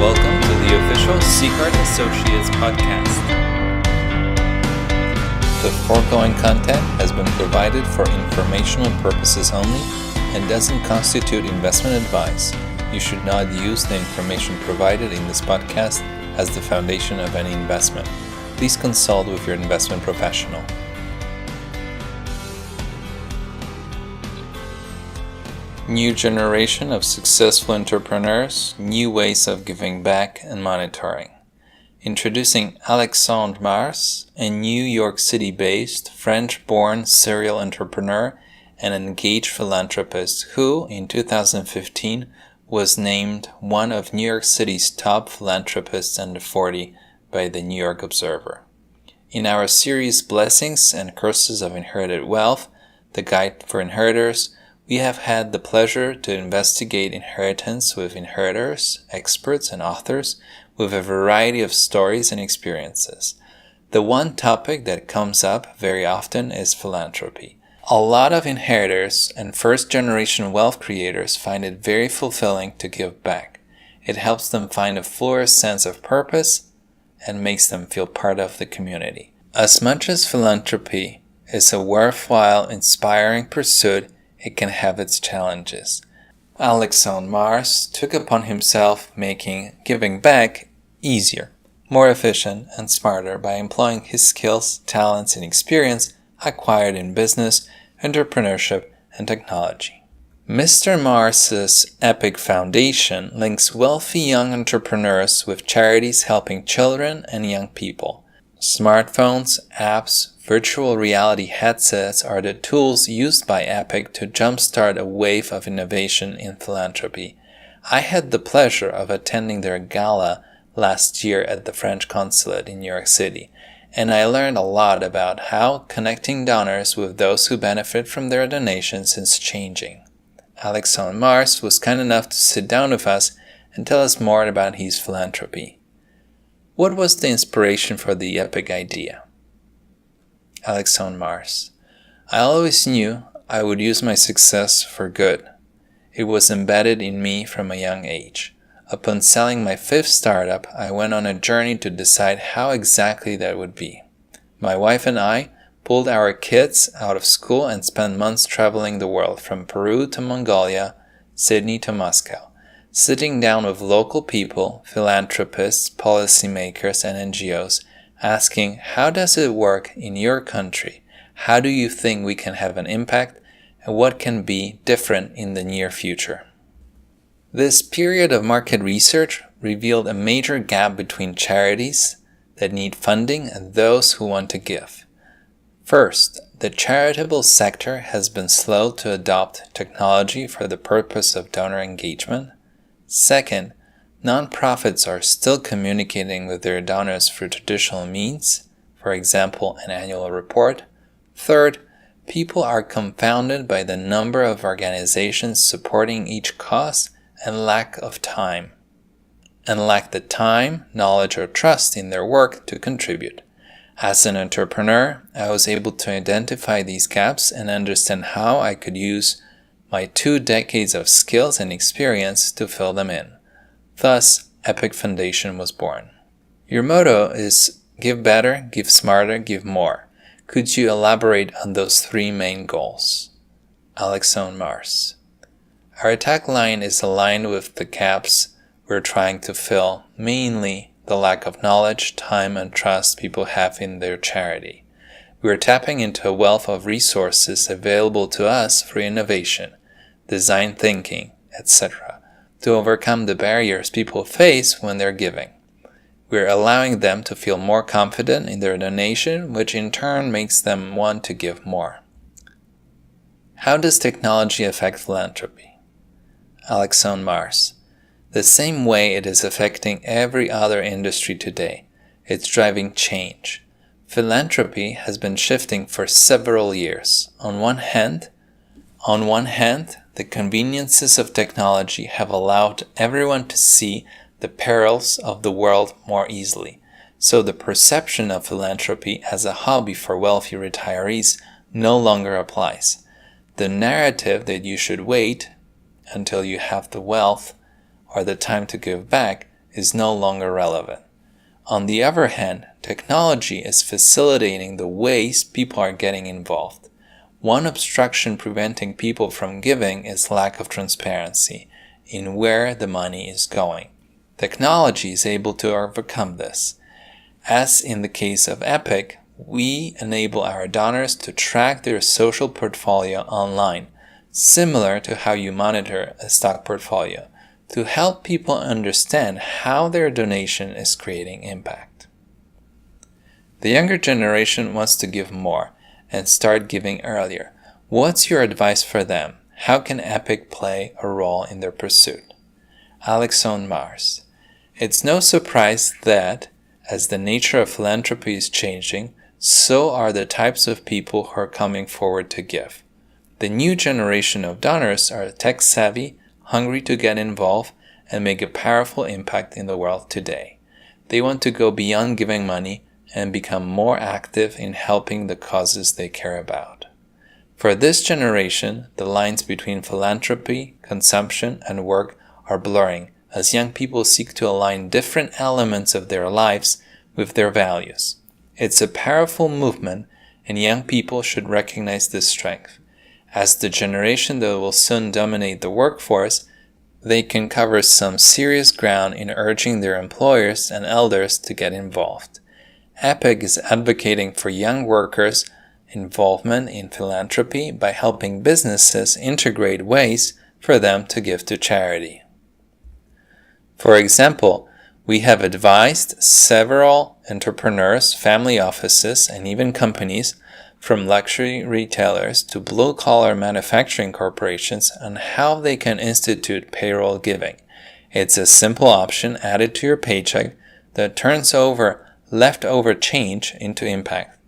welcome to the official Seagard Associates podcast. The foregoing content has been provided for informational purposes only and doesn't constitute investment advice. You should not use the information provided in this podcast as the foundation of any investment. Please consult with your investment professional. New generation of successful entrepreneurs, new ways of giving back and monitoring. Introducing Alexandre Mars, a New York City-based, French-born serial entrepreneur and engaged philanthropist who, in 2015, was named one of New York City's top philanthropists under 40 by the New York Observer. In our series Blessings and Curses of Inherited Wealth, the Guide for Inheritors, we have had the pleasure to investigate inheritance with inheritors, experts, and authors with a variety of stories and experiences. The one topic that comes up very often is philanthropy. A lot of inheritors and first-generation wealth creators find it very fulfilling to give back. It helps them find a fuller sense of purpose and makes them feel part of the community. As much as philanthropy is a worthwhile, inspiring pursuit, it can have its challenges. Alexandre Mars took upon himself making giving back easier, more efficient, and smarter by employing his skills, talents, and experience acquired in business, entrepreneurship, and technology. Mr. Mars's Epic Foundation links wealthy young entrepreneurs with charities helping children and young people. Smartphones, apps, virtual reality headsets are the tools used by Epic to jumpstart a wave of innovation in philanthropy. I had the pleasure of attending their gala last year at the French consulate in New York City, and I learned a lot about how connecting donors with those who benefit from their donations is changing. Alexandre Mars was kind enough to sit down with us and tell us more about his philanthropy. What was the inspiration for the Epic idea? Alexandre Mars. I always knew I would use my success for good. It was embedded in me from a young age. Upon selling my fifth startup, I went on a journey to decide how exactly that would be. My wife and I pulled our kids out of school and spent months traveling the world from Peru to Mongolia, Sydney to Moscow, sitting down with local people, philanthropists, policymakers, and NGOs, asking, how does it work in your country? How do you think we can have an impact? And what can be different in the near future? This period of market research revealed a major gap between charities that need funding and those who want to give. First, the charitable sector has been slow to adopt technology for the purpose of donor engagement. Second, nonprofits are still communicating with their donors through traditional means, for example, an annual report. Third, people are confounded by the number of organizations supporting each cause and lack the time, knowledge, or trust in their work to contribute. As an entrepreneur, I was able to identify these gaps and understand how I could use my 2 decades of skills and experience to fill them in. Thus, Epic Foundation was born. Your motto is give better, give smarter, give more. Could you elaborate on those 3 main goals? Alexandre Mars. Our tagline is aligned with the gaps we're trying to fill, mainly the lack of knowledge, time, and trust people have in their charity. We're tapping into a wealth of resources available to us through innovation, design thinking, etc., to overcome the barriers people face when they're giving. We're allowing them to feel more confident in their donation, which in turn makes them want to give more. How does technology affect philanthropy? Alexandre Mars. The same way it is affecting every other industry today. It's driving change. Philanthropy has been shifting for several years. On one hand, the conveniences of technology have allowed everyone to see the perils of the world more easily, so the perception of philanthropy as a hobby for wealthy retirees no longer applies. The narrative that you should wait until you have the wealth or the time to give back is no longer relevant. On the other hand, technology is facilitating the ways people are getting involved. One obstruction preventing people from giving is lack of transparency in where the money is going. Technology is able to overcome this. As in the case of Epic, we enable our donors to track their social portfolio online, similar to how you monitor a stock portfolio, to help people understand how their donation is creating impact. The younger generation wants to give more and start giving earlier. What's your advice for them? How can Epic play a role in their pursuit? Alexandre Mars. It's no surprise that, as the nature of philanthropy is changing, so are the types of people who are coming forward to give. The new generation of donors are tech-savvy, hungry to get involved, and make a powerful impact in the world today. They want to go beyond giving money and become more active in helping the causes they care about. For this generation, the lines between philanthropy, consumption, and work are blurring as young people seek to align different elements of their lives with their values. It's a powerful movement, and young people should recognize this strength. As the generation that will soon dominate the workforce, they can cover some serious ground in urging their employers and elders to get involved. Epic is advocating for young workers' involvement in philanthropy by helping businesses integrate ways for them to give to charity. For example, we have advised several entrepreneurs, family offices, and even companies, from luxury retailers to blue-collar manufacturing corporations, on how they can institute payroll giving. It's a simple option added to your paycheck that turns over leftover change into impact.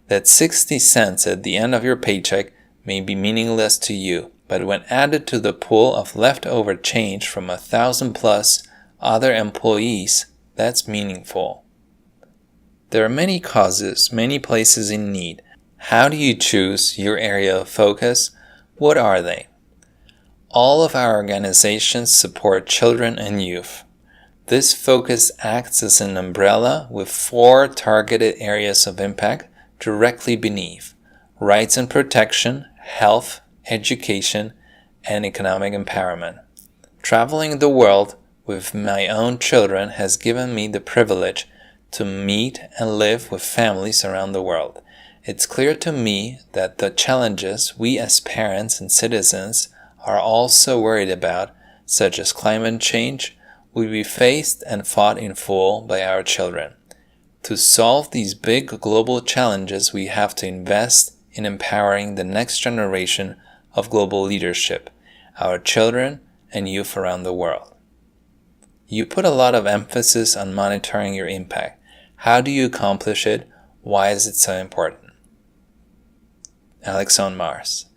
That 60 cents at the end of your paycheck may be meaningless to you, but when added to the pool of leftover change from 1,000 plus other employees, that's meaningful. There are many causes, many places in need. How do you choose your area of focus? What are they? All of our organizations support children and youth. This focus acts as an umbrella with 4 targeted areas of impact directly beneath: rights and protection, health, education, and economic empowerment. Traveling the world with my own children has given me the privilege to meet and live with families around the world. It's clear to me that the challenges we as parents and citizens are also worried about, such as climate change, will be faced and fought in full by our children. To solve these big global challenges, we have to invest in empowering the next generation of global leadership, our children and youth around the world. You put a lot of emphasis on monitoring your impact. How do you accomplish it? Why is it so important? Alexandre Mars.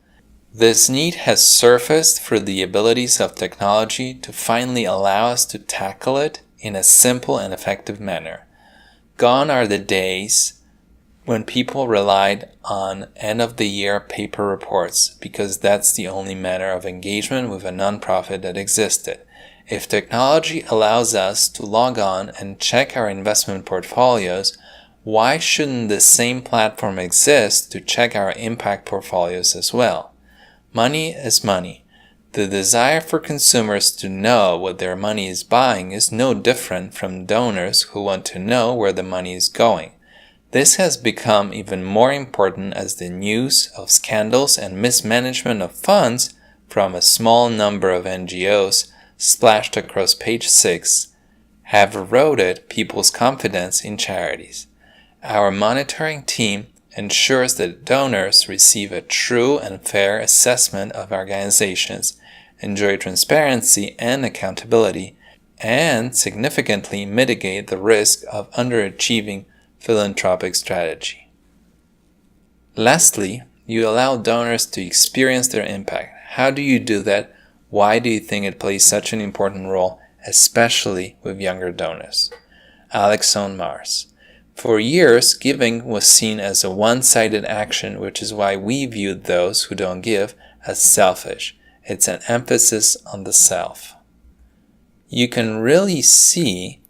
This need has surfaced through the abilities of technology to finally allow us to tackle it in a simple and effective manner. Gone are the days when people relied on end-of-the-year paper reports because that's the only manner of engagement with a nonprofit that existed. If technology allows us to log on and check our investment portfolios, why shouldn't the same platform exist to check our impact portfolios as well? Money is money. The desire for consumers to know what their money is buying is no different from donors who want to know where the money is going. This has become even more important as the news of scandals and mismanagement of funds from a small number of NGOs splashed across page 6 have eroded people's confidence in charities. Our monitoring team ensures that donors receive a true and fair assessment of organizations, enjoy transparency and accountability, and significantly mitigate the risk of underachieving philanthropic strategy. Lastly, you allow donors to experience their impact. How do you do that? Why do you think it plays such an important role, especially with younger donors? Alexandre Mars. For years, giving was seen as a one-sided action, which is why we viewed those who don't give as selfish. It's an emphasis on the self. You can really see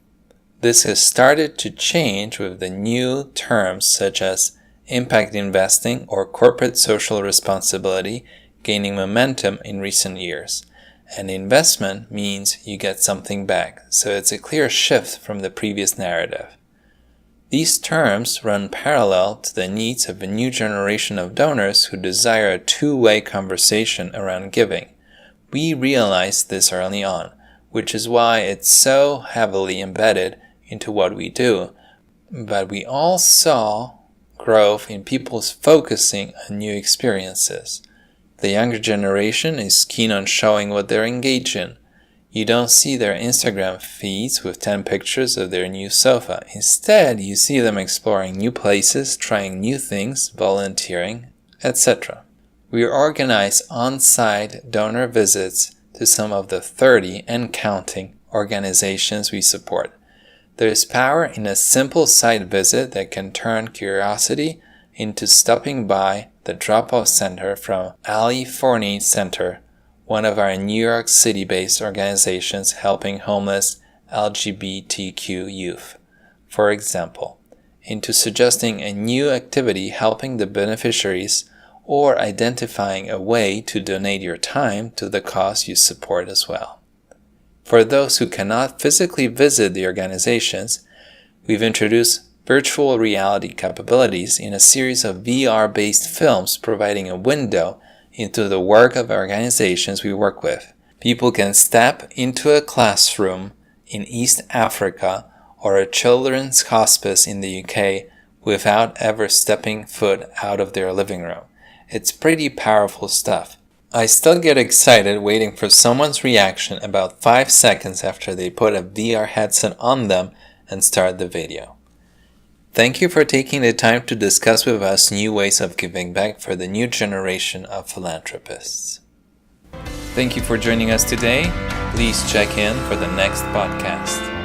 This has started to change with the new terms such as impact investing or corporate social responsibility gaining momentum in recent years. And investment means you get something back, so it's a clear shift from the previous narrative. These terms run parallel to the needs of a new generation of donors who desire a two-way conversation around giving. We realized this early on, which is why it's so heavily embedded into what we do, but we all saw growth in people's focusing on new experiences. The younger generation is keen on showing what they're engaged in. You don't see their Instagram feeds with 10 pictures of their new sofa. Instead, you see them exploring new places, trying new things, volunteering, etc. We organize on-site donor visits to some of the 30 and counting organizations we support. There is power in a simple site visit that can turn curiosity into stopping by the drop-off center from Ali Forney Center, one of our New York City-based organizations helping homeless LGBTQ youth, for example, into suggesting a new activity helping the beneficiaries or identifying a way to donate your time to the cause you support as well. For those who cannot physically visit the organizations, we've introduced virtual reality capabilities in a series of VR-based films providing a window into the work of organizations we work with. People can step into a classroom in East Africa or a children's hospice in the UK without ever stepping foot out of their living room. It's pretty powerful stuff. I still get excited waiting for someone's reaction about 5 seconds after they put a VR headset on them and start the video. Thank you for taking the time to discuss with us new ways of giving back for the new generation of philanthropists. Thank you for joining us today. Please check in for the next podcast.